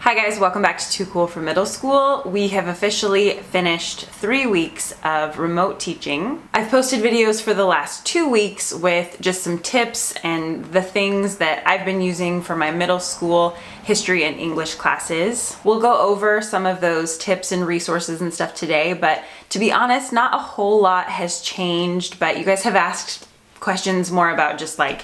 Hi guys, welcome back to Too Cool for Middle School. We have officially finished 3 weeks of remote teaching. I've posted videos for the last 2 weeks with just some tips and the things that I've been using for my middle school history and English classes. We'll go over some of those tips and resources and stuff today, but to be honest, not a whole lot has changed, but you guys have asked questions more about just like,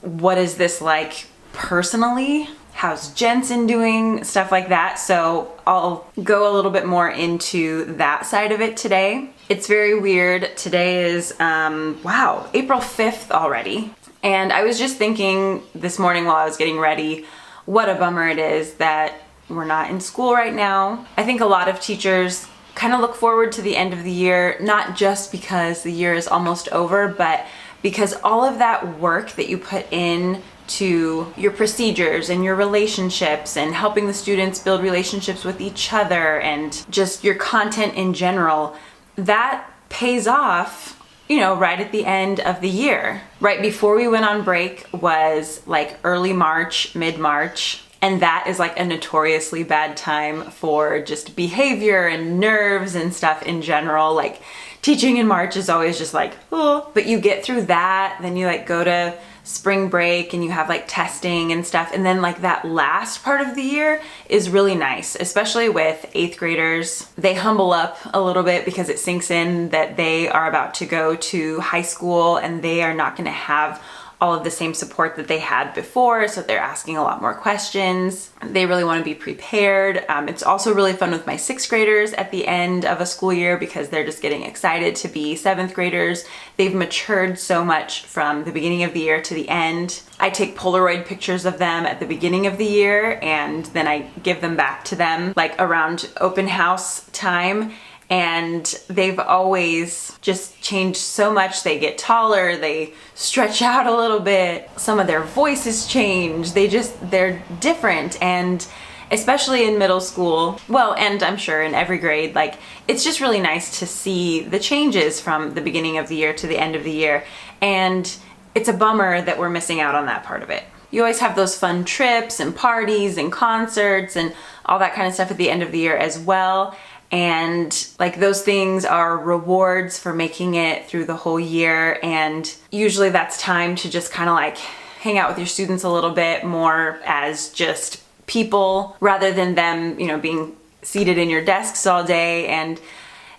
what is this like personally? How's Jensen doing? Stuff like that. So I'll go a little bit more into that side of it today. It's very weird. Today is, wow, April 5th already. And I was just thinking this morning while I was getting ready, what a bummer it is that we're not in school right now. I think a lot of teachers kind of look forward to the end of the year, not just because the year is almost over, but because all of that work that you put in to your procedures and your relationships and helping the students build relationships with each other and just your content in general, that pays off, you know, right at the end of the year. Right before we went on break was like early March, mid-March, and that is like a notoriously bad time for just behavior and nerves and stuff in general. Like teaching in March is always just like, oh, but you get through that, then you like go to spring break and you have like testing and stuff, and then like that last part of the year is really nice, especially with 8th graders. They humble up a little bit because it sinks in that they are about to go to high school and they are not going to have all of the same support that they had before, so they're asking a lot more questions. They really want to be prepared. It's also really fun with my 6th graders at the end of a school year because they're just getting excited to be 7th graders. They've matured so much from the beginning of the year to the end. I take Polaroid pictures of them at the beginning of the year and then I give them back to them like around open house time. And they've always just changed so much. They get taller, they stretch out a little bit, some of their voices change, they're different. And especially in middle school, well, and I'm sure in every grade, like it's just really nice to see the changes from the beginning of the year to the end of the year. And it's a bummer that we're missing out on that part of it. You always have those fun trips and parties and concerts and all that kind of stuff at the end of the year as well. And like those things are rewards for making it through the whole year. And usually that's time to just kind of like hang out with your students a little bit more as just people rather than them, you know, being seated in your desks all day. And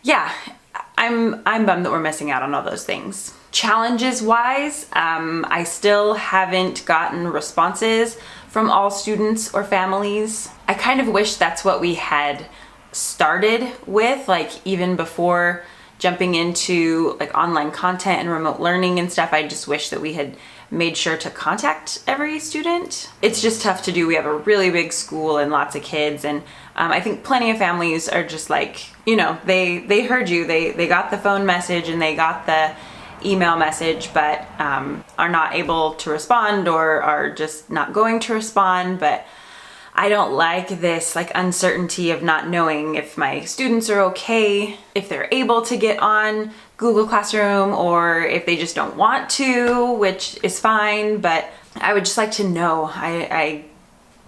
yeah, I'm bummed that we're missing out on all those things. Challenges wise, I still haven't gotten responses from all students or families. I kind of wish that's what we had started with, like even before jumping into like online content and remote learning and stuff. I just wish that we had made sure to contact every student. It's just tough to do. We have a really big school and lots of kids, and I think plenty of families are just like, you know, they heard you, they got the phone message and they got the email message, but are not able to respond or are just not going to respond. But I don't like this like uncertainty of not knowing if my students are okay, if they're able to get on Google Classroom, or if they just don't want to, which is fine, but I would just like to know. I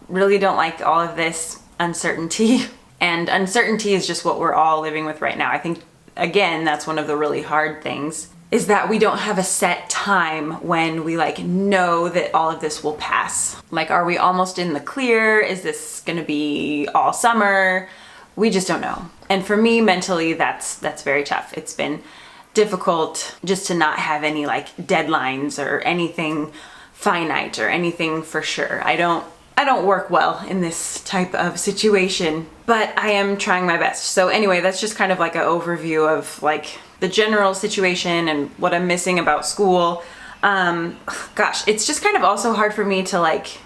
really don't like all of this uncertainty, and uncertainty is just what we're all living with right now. I think, again, that's one of the really hard things, is that we don't have a set time when we like know that all of this will pass. Like, are we almost in the clear? Is this gonna be all summer? We just don't know. And for me, mentally, that's very tough. It's been difficult just to not have any like deadlines or anything finite or anything for sure. I don't work well in this type of situation, but I am trying my best. So anyway, that's just kind of like an overview of like the general situation and what I'm missing about school. Gosh, it's just kind of also hard for me to like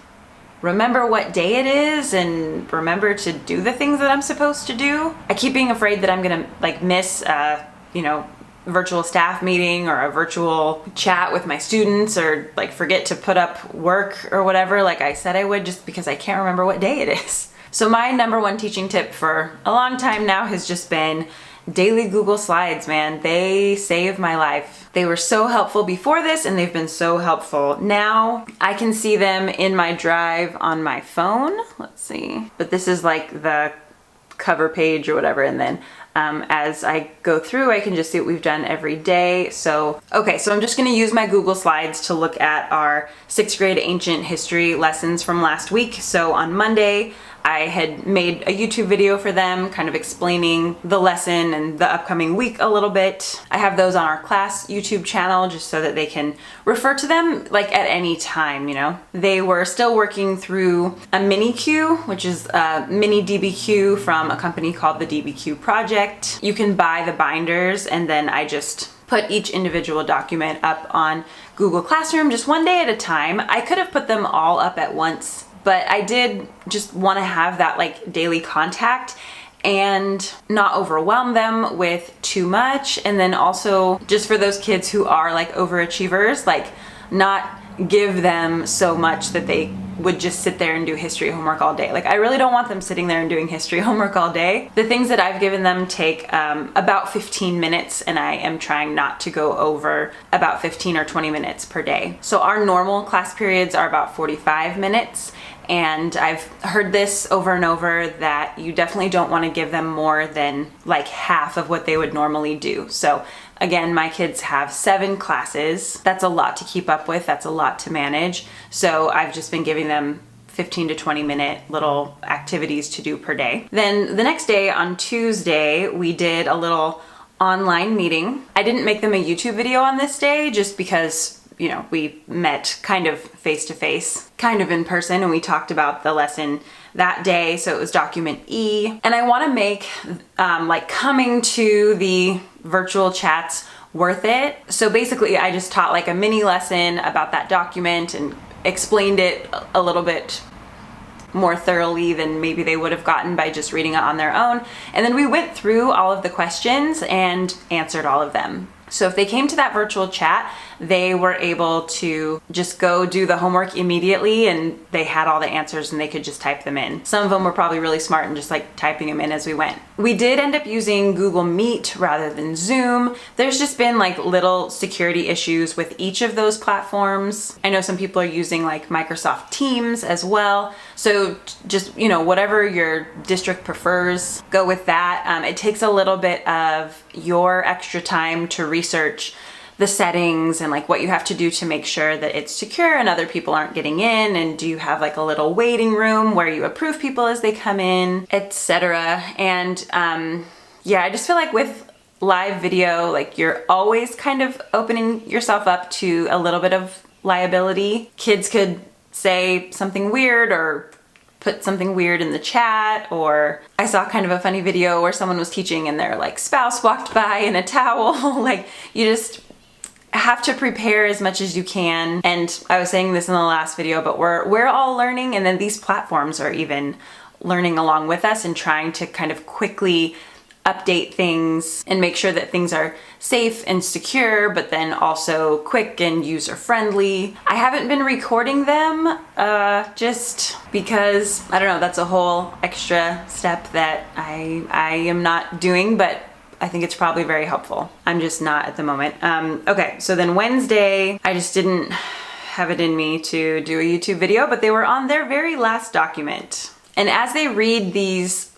remember what day it is and remember to do the things that I'm supposed to do. I keep being afraid that I'm gonna like miss, you know, virtual staff meeting or a virtual chat with my students, or like forget to put up work or whatever like I said I would, just because I can't remember what day it is. So my number one teaching tip for a long time now has just been daily Google Slides, man. They saved my life. They were so helpful before this, and they've been so helpful now. I can see them in my drive on my phone. Let's see. But this is like the cover page or whatever, and then as I go through, I can just see what we've done every day. So, okay, so I'm just gonna use my Google Slides to look at our 6th grade ancient history lessons from last week. So on Monday, I had made a YouTube video for them, kind of explaining the lesson and the upcoming week a little bit. I have those on our class YouTube channel just so that they can refer to them like at any time, you know. They were still working through a mini Q, which is a mini DBQ from a company called the DBQ Project. You can buy the binders, and then I just put each individual document up on Google Classroom just one day at a time. I could have put them all up at once, but I did just want to have that like daily contact and not overwhelm them with too much. And then also just for those kids who are like overachievers, like not give them so much that they would just sit there and do history homework all day. Like I really don't want them sitting there and doing history homework all day. The things that I've given them take about 15 minutes, and I am trying not to go over about 15 or 20 minutes per day. So our normal class periods are about 45 minutes. And I've heard this over and over that you definitely don't want to give them more than like half of what they would normally do. So again, my kids have 7 classes. That's a lot to keep up with. That's a lot to manage. So I've just been giving them 15 to 20 minute little activities to do per day. Then the next day on Tuesday, we did a little online meeting. I didn't make them a YouTube video on this day just because, you know, we met kind of face to face, kind of in person, and we talked about the lesson that day. So it was document E. And I want to make like coming to the virtual chats worth it. So basically I just taught like a mini lesson about that document and explained it a little bit more thoroughly than maybe they would have gotten by just reading it on their own. And then we went through all of the questions and answered all of them. So if they came to that virtual chat, they were able to just go do the homework immediately, and they had all the answers and they could just type them in. Some of them were probably really smart and just like typing them in as we went. We did end up using Google Meet rather than Zoom. There's just been like little security issues with each of those platforms. I know some people are using like Microsoft Teams as well. So just, you know, whatever your district prefers, go with that. It takes a little bit of your extra time to research the settings and like what you have to do to make sure that it's secure and other people aren't getting in, and do you have like a little waiting room where you approve people as they come in, etc. And yeah, I just feel like with live video, like you're always kind of opening yourself up to a little bit of liability. Kids could say something weird or put something weird in the chat, or I saw kind of a funny video where someone was teaching and their like spouse walked by in a towel. Like you just have to prepare as much as you can. And I was saying this in the last video, but we're all learning, and then these platforms are even learning along with us and trying to kind of quickly update things and make sure that things are safe and secure, but then also quick and user friendly. I haven't been recording them just because, I don't know, that's a whole extra step that I am not doing, but I think it's probably very helpful. I'm just not at the moment. Okay, so then Wednesday, I just didn't have it in me to do a YouTube video, but they were on their very last document. And as they read these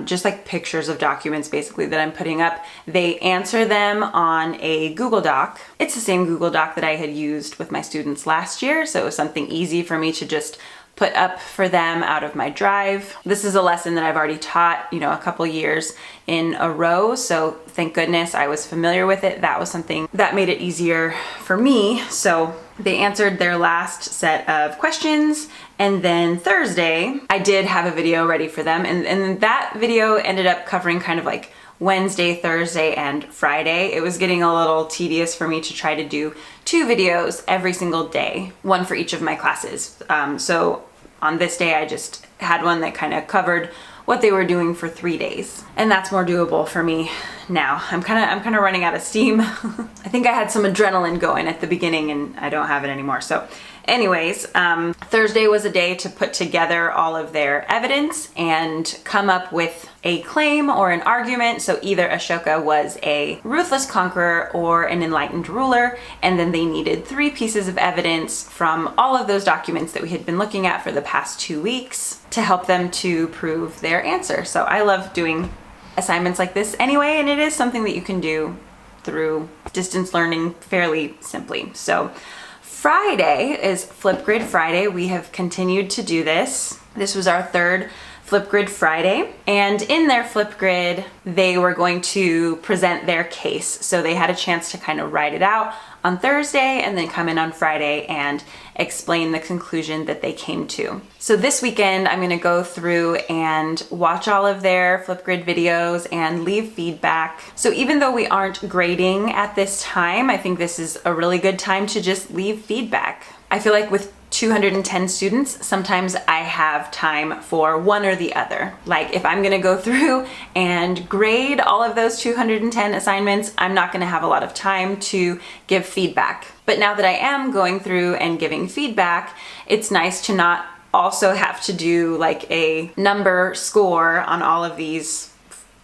just like pictures of documents basically that I'm putting up, they answer them on a Google Doc. It's the same Google Doc that I had used with my students last year, so it was something easy for me to just put up for them out of my drive. This is a lesson that I've already taught, you know, a couple years in a row, so thank goodness I was familiar with it. That was something that made it easier for me. So they answered their last set of questions, and then Thursday I did have a video ready for them, and that video ended up covering kind of like Wednesday, Thursday, and Friday. It was getting a little tedious for me to try to do 2 videos every single day, one for each of my classes. So on this day I just had one that kind of covered what they were doing for 3 days, and that's more doable for me now. I'm kind of running out of steam. I think I had some adrenaline going at the beginning and I don't have it anymore. So anyways, Thursday was a day to put together all of their evidence and come up with a claim or an argument. So either Ashoka was a ruthless conqueror or an enlightened ruler, and then they needed 3 pieces of evidence from all of those documents that we had been looking at for the past 2 weeks to help them to prove their answer. So I love doing assignments like this anyway, and it is something that you can do through distance learning fairly simply. So Friday is Flipgrid Friday. We have continued to do this. This was our 3rd Flipgrid Friday, and in their Flipgrid, they were going to present their case. So they had a chance to kind of write it out on Thursday and then come in on Friday and explain the conclusion that they came to. So this weekend, I'm gonna go through and watch all of their Flipgrid videos and leave feedback. So even though we aren't grading at this time, I think this is a really good time to just leave feedback. I feel like with 210 students, sometimes I have time for one or the other. Like if I'm gonna go through and grade all of those 210 assignments, I'm not gonna have a lot of time to give feedback. But now that I am going through and giving feedback, it's nice to not also have to do like a number score on all of these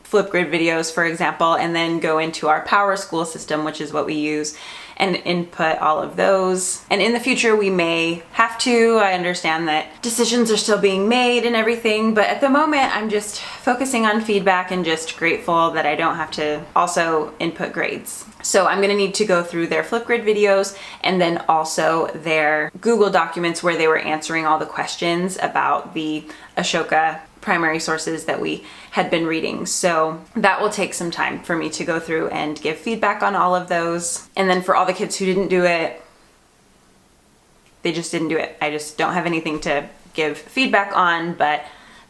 Flipgrid videos, for example, and then go into our Power School system, which is what we use, and input all of those. And in the future, we may have to. I understand that decisions are still being made and everything, but at the moment, I'm just focusing on feedback and just grateful that I don't have to also input grades. So I'm gonna need to go through their Flipgrid videos and then also their Google documents where they were answering all the questions about the Ashoka primary sources that we had been reading. So that will take some time for me to go through and give feedback on all of those. And then for all the kids who didn't do it, they just didn't do it. I just don't have anything to give feedback on, but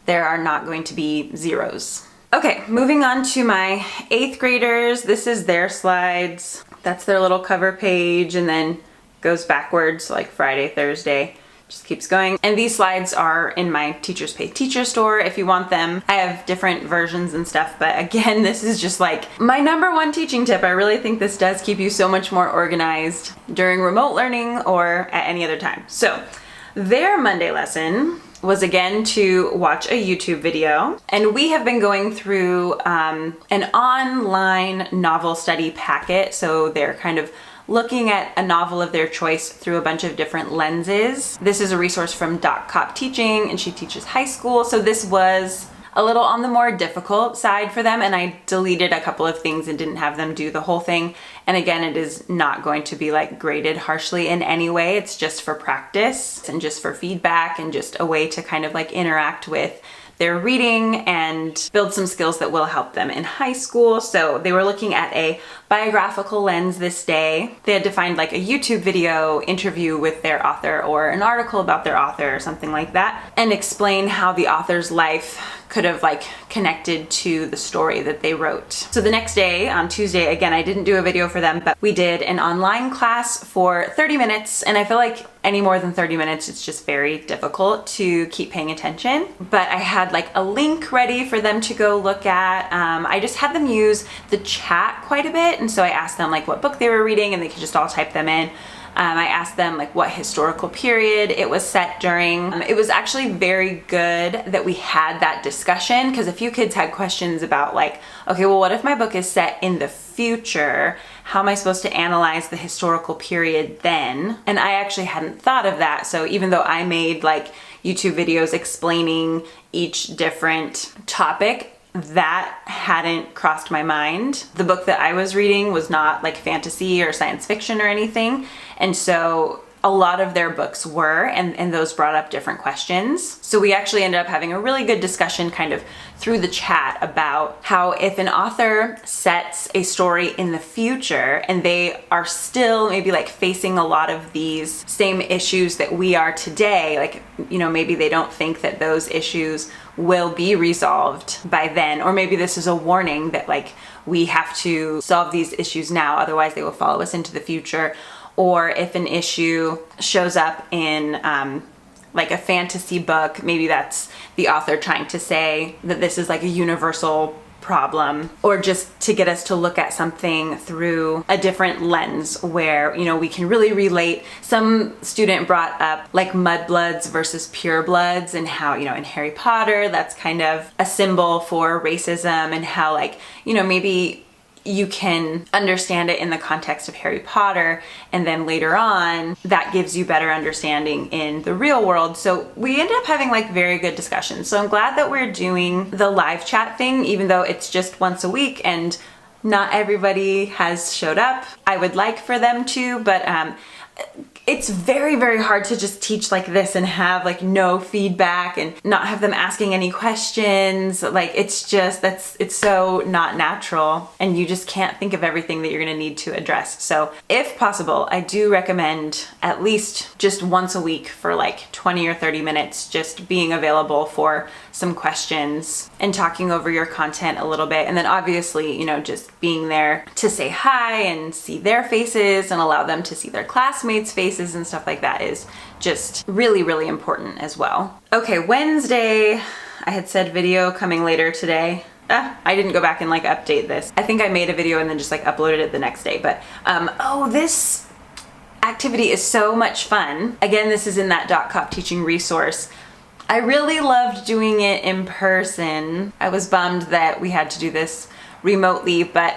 there are not going to be zeros. Okay, moving on to my 8th graders. This is their slides. That's their little cover page and then goes backwards like Friday, Thursday. Just keeps going. And these slides are in my Teachers Pay Teacher store if you want them. I have different versions and stuff, but again, this is just like my #1 teaching tip. I really think this does keep you so much more organized during remote learning or at any other time. So their Monday lesson was again to watch a YouTube video, and we have been going through an online novel study packet. So they're kind of looking at a novel of their choice through a bunch of different lenses. This is a resource from Doc Cop Teaching, and she teaches high school. So this was a little on the more difficult side for them, and I deleted a couple of things and didn't have them do the whole thing. And again, it is not going to be like graded harshly in any way. It's just for practice and just for feedback and just a way to kind of like interact with their reading and build some skills that will help them in high school. So they were looking at a biographical lens this day. They had to find like a YouTube video interview with their author or an article about their author or something like that, and explain how the author's life could have like connected to the story that they wrote. So the next day, on Tuesday, again, I didn't do a video for them, but we did an online class for 30 minutes. And I feel like any more than 30 minutes, it's just very difficult to keep paying attention. But I had like a link ready for them to go look at. I just had them use the chat quite a bit. And so I asked them like what book they were reading, and they could just all type them in. I asked them like what historical period it was set during. It was actually very good that we had that discussion, because a few kids had questions about like, okay, well, what if my book is set in the future? How am I supposed to analyze the historical period then? And I actually hadn't thought of that. So even though I made like YouTube videos explaining each different topic, that hadn't crossed my mind. The book that I was reading was not like fantasy or science fiction or anything. And so a lot of their books were, and those brought up different questions. So we actually ended up having a really good discussion kind of through the chat about how if an author sets a story in the future and they are still maybe like facing a lot of these same issues that we are today, like, you know, maybe they don't think that those issues will be resolved by then, or maybe this is a warning that like we have to solve these issues now, otherwise they will follow us into the future. Or if an issue shows up in like a fantasy book, maybe that's the author trying to say that this is like a universal problem, or just to get us to look at something through a different lens where, you know, we can really relate. Some student brought up like mudbloods versus purebloods, and how, you know, in Harry Potter, that's kind of a symbol for racism, and how, like, you know, maybe you can understand it in the context of Harry Potter, and then later on that gives you better understanding in the real world. So we ended up having like very good discussions. So I'm glad that we're doing the live chat thing, even though it's just once a week and not everybody has showed up. I would like for them to, but it's very, very hard to just teach like this and have like no feedback and not have them asking any questions. Like, it's just, it's so not natural, and you just can't think of everything that you're gonna need to address. So if possible, I do recommend at least just once a week for like 20 or 30 minutes, just being available for some questions and talking over your content a little bit. And then obviously, you know, just being there to say hi and see their faces and allow them to see their classmates' faces and stuff like that is just really, really important as well. Okay, Wednesday, I had said video coming later today. I didn't go back and like update this. I think I made a video and then just like uploaded it the next day. But oh, this activity is so much fun. Again, this is in that .cop teaching resource. I really loved doing it in person. I was bummed that we had to do this remotely, but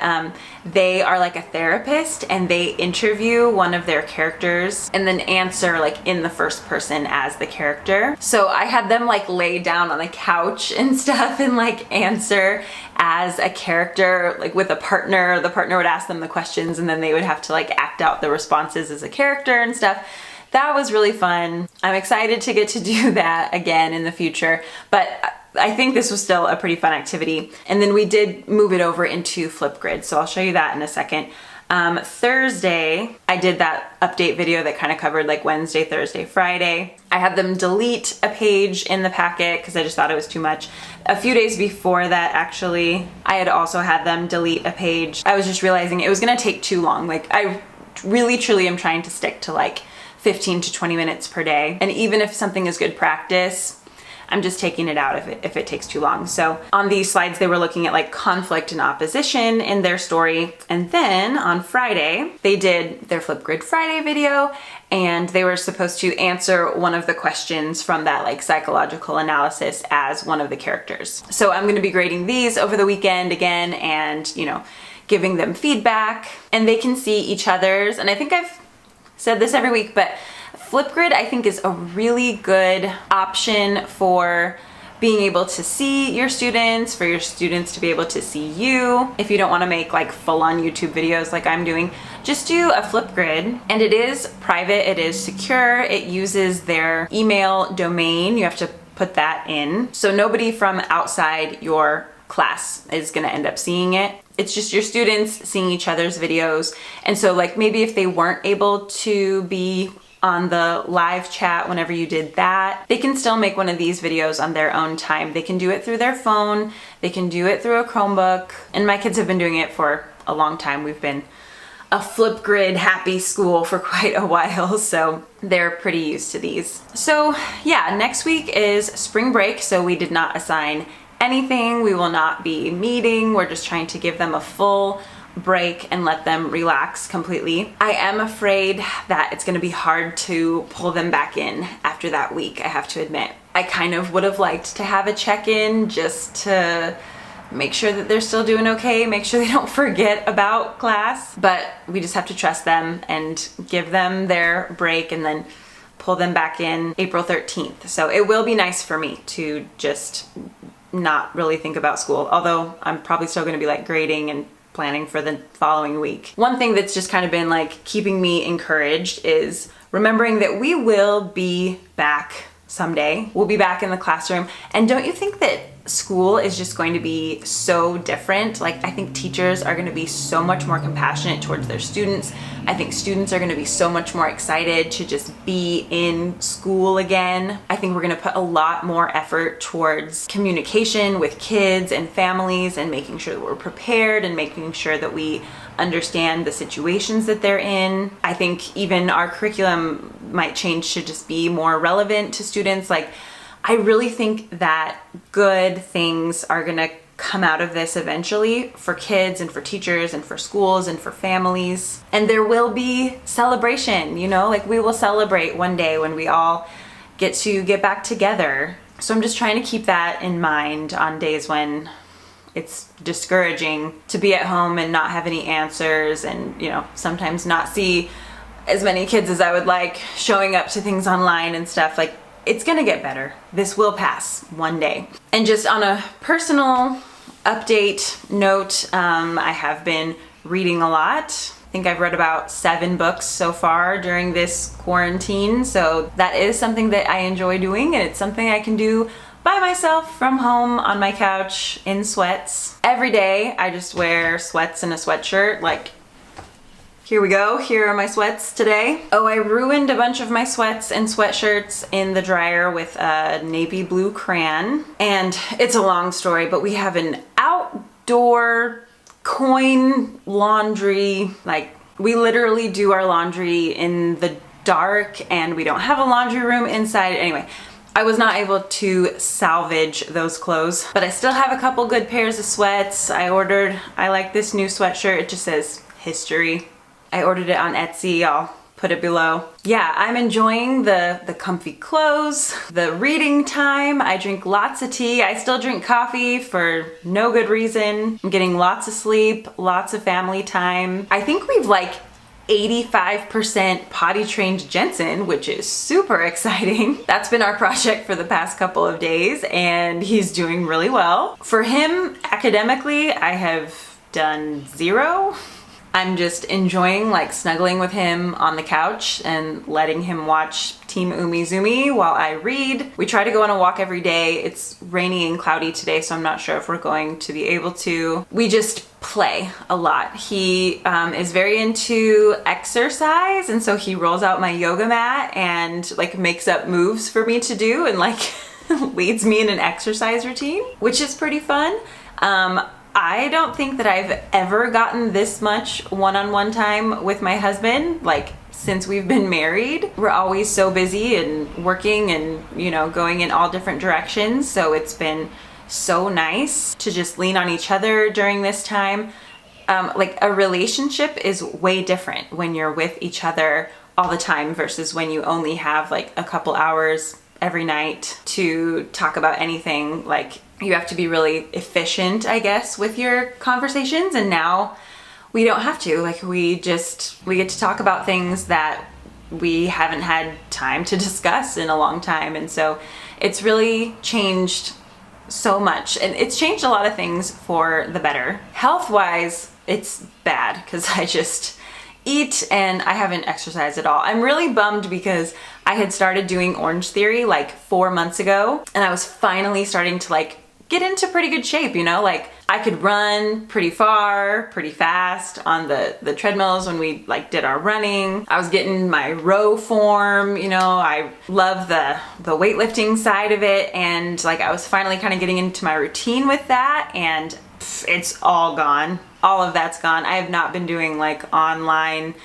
they are like a therapist, and they interview one of their characters and then answer like in the first person as the character. So I had them like lay down on the couch and stuff and like answer as a character, like with a partner. The partner would ask them the questions, and then they would have to like act out the responses as a character and stuff. That was really fun. I'm excited to get to do that again in the future, but I think this was still a pretty fun activity. And then we did move it over into Flipgrid, so I'll show you that in a second. Thursday, I did that update video that kind of covered like Wednesday, Thursday, Friday. I had them delete a page in the packet because I just thought it was too much. A few days before that, actually, I had also had them delete a page. I was just realizing it was gonna take too long. Like, I really, truly am trying to stick to like 15 to 20 minutes per day. And even if something is good practice, I'm just taking it out if it takes too long. So on these slides, they were looking at like conflict and opposition in their story. And then on Friday, they did their Flipgrid Friday video, and they were supposed to answer one of the questions from that like psychological analysis as one of the characters. So I'm gonna be grading these over the weekend again, and, you know, giving them feedback, and they can see each other's. And I think I've said this every week, but Flipgrid, I think, is a really good option for being able to see your students, for your students to be able to see you. If you don't want to make like full-on YouTube videos like I'm doing, just do a Flipgrid. And it is private, it is secure, it uses their email domain. You have to put that in. So nobody from outside your class is gonna end up seeing it. It's just your students seeing each other's videos. And so like maybe if they weren't able to be on the live chat whenever you did that, they can still make one of these videos on their own time. They can do it through their phone, they can do it through a Chromebook, and my kids have been doing it for a long time. We've been a Flipgrid happy school for quite a while, so they're pretty used to these. So yeah, next week is spring break, so we did not assign anything. We will not be meeting. We're just trying to give them a full break and let them relax completely. I am afraid that it's gonna be hard to pull them back in after that week, I have to admit. I kind of would have liked to have a check-in just to make sure that they're still doing okay, make sure they don't forget about class, but we just have to trust them and give them their break and then pull them back in April 13th. So it will be nice for me to just not really think about school, although I'm probably still gonna be like grading and planning for the following week. One thing that's just kind of been like keeping me encouraged is remembering that we will be back someday. We'll be back in the classroom. And don't you think that school is just going to be so different? Like, I think teachers are going to be so much more compassionate towards their students. I think students are going to be so much more excited to just be in school again. I think we're going to put a lot more effort towards communication with kids and families and making sure that we're prepared and making sure that we understand the situations that they're in. I think even our curriculum might change to just be more relevant to students. Like, I really think that good things are gonna come out of this eventually for kids and for teachers and for schools and for families. And there will be celebration, you know, like we will celebrate one day when we all get to get back together. So I'm just trying to keep that in mind on days when it's discouraging to be at home and not have any answers, and, you know, sometimes not see as many kids as I would like showing up to things online and stuff. Like, it's gonna get better. This will pass one day. And just on a personal update note, I have been reading a lot. I think I've read about 7 books so far during this quarantine. So that is something that I enjoy doing, and it's something I can do by myself from home on my couch in sweats. Every day I just wear sweats and a sweatshirt. Like, here we go, here are my sweats today. Oh, I ruined a bunch of my sweats and sweatshirts in the dryer with a navy blue crayon. And it's a long story, but we have an outdoor coin laundry. Like, we literally do our laundry in the dark, and we don't have a laundry room inside. Anyway, I was not able to salvage those clothes, but I still have a couple good pairs of sweats. I like this new sweatshirt. It just says history. I ordered it on Etsy. I'll put it below. Yeah, I'm enjoying the comfy clothes, the reading time. I drink lots of tea. I still drink coffee for no good reason. I'm getting lots of sleep, lots of family time. I think we've like 85% potty trained Jensen, which is super exciting. That's been our project for the past couple of days, and he's doing really well. For him, academically, I have done 0. I'm just enjoying like snuggling with him on the couch and letting him watch Team Umizoomi while I read. We try to go on a walk every day. It's rainy and cloudy today, so I'm not sure if we're going to be able to. We just play a lot. He is very into exercise, and so he rolls out my yoga mat and like makes up moves for me to do and like leads me in an exercise routine, which is pretty fun. I don't think that I've ever gotten this much one-on-one time with my husband, like since we've been married. We're always so busy and working and, you know, going in all different directions. So it's been so nice to just lean on each other during this time. Like, a relationship is way different when you're with each other all the time versus when you only have like a couple hours every night to talk about anything. Like, you have to be really efficient, I guess, with your conversations, and now we don't have to. Like, we get to talk about things that we haven't had time to discuss in a long time, and so it's really changed so much, and it's changed a lot of things for the better. Health-wise, it's bad because I just eat and I haven't exercised at all. I'm really bummed because I had started doing Orange Theory like 4 months ago, and I was finally starting to like get into pretty good shape, you know? Like, I could run pretty far, pretty fast on the treadmills when we like did our running. I was getting my row form, you know? I love the weightlifting side of it, and like I was finally kind of getting into my routine with that, and it's all gone. All of that's gone. I have not been doing like online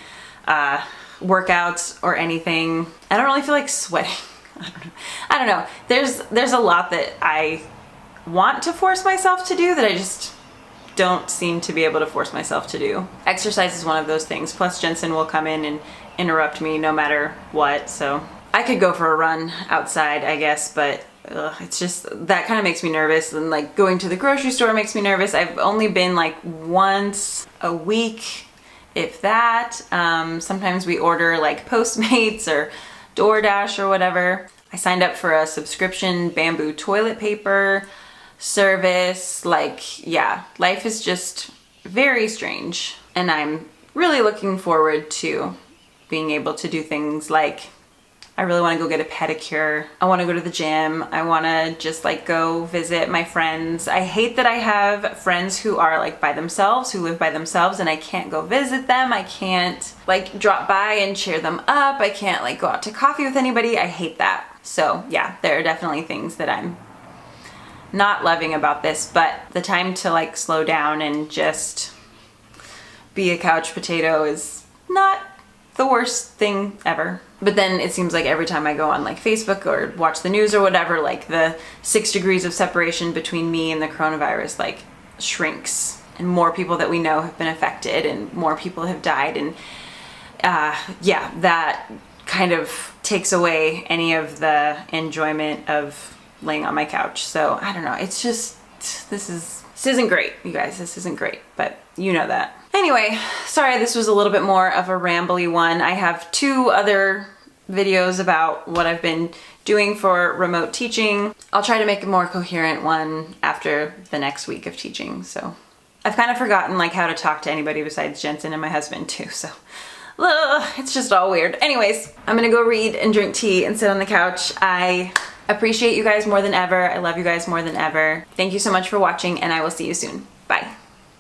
workouts or anything. I don't really feel like sweating. I don't know. There's a lot that I want to force myself to do that I just don't seem to be able to force myself to do. Exercise is one of those things. Plus Jensen will come in and interrupt me no matter what. So I could go for a run outside, I guess, but it's just, that kind of makes me nervous. And like going to the grocery store makes me nervous. I've only been like once a week, if that. Sometimes we order like Postmates or DoorDash or whatever. I signed up for a subscription bamboo toilet paper service. Like, yeah, life is just very strange, and I'm really looking forward to being able to do things like, I really want to go get a pedicure. I want to go to the gym. I want to just like go visit my friends. I hate that I have friends who are like by themselves, who live by themselves, and I can't go visit them. I can't like drop by and cheer them up. I can't like go out to coffee with anybody. I hate that. So yeah, there are definitely things that I'm not loving about this, but the time to like slow down and just be a couch potato is not the worst thing ever. But then it seems like every time I go on like Facebook or watch the news or whatever, like the 6 degrees of separation between me and the coronavirus like shrinks, and more people that we know have been affected and more people have died. And yeah, that kind of takes away any of the enjoyment of laying on my couch. So I don't know, it's just, this isn't great, you guys. This isn't great, but you know that. Anyway, sorry this was a little bit more of a rambly one. I have 2 other videos about what I've been doing for remote teaching. I'll try to make a more coherent one after the next week of teaching. So I've kind of forgotten like how to talk to anybody besides Jensen and my husband too, so it's just all weird. Anyways, I'm gonna go read and drink tea and sit on the couch. I appreciate you guys more than ever. I love you guys more than ever. Thank you so much for watching, and I will see you soon. Bye.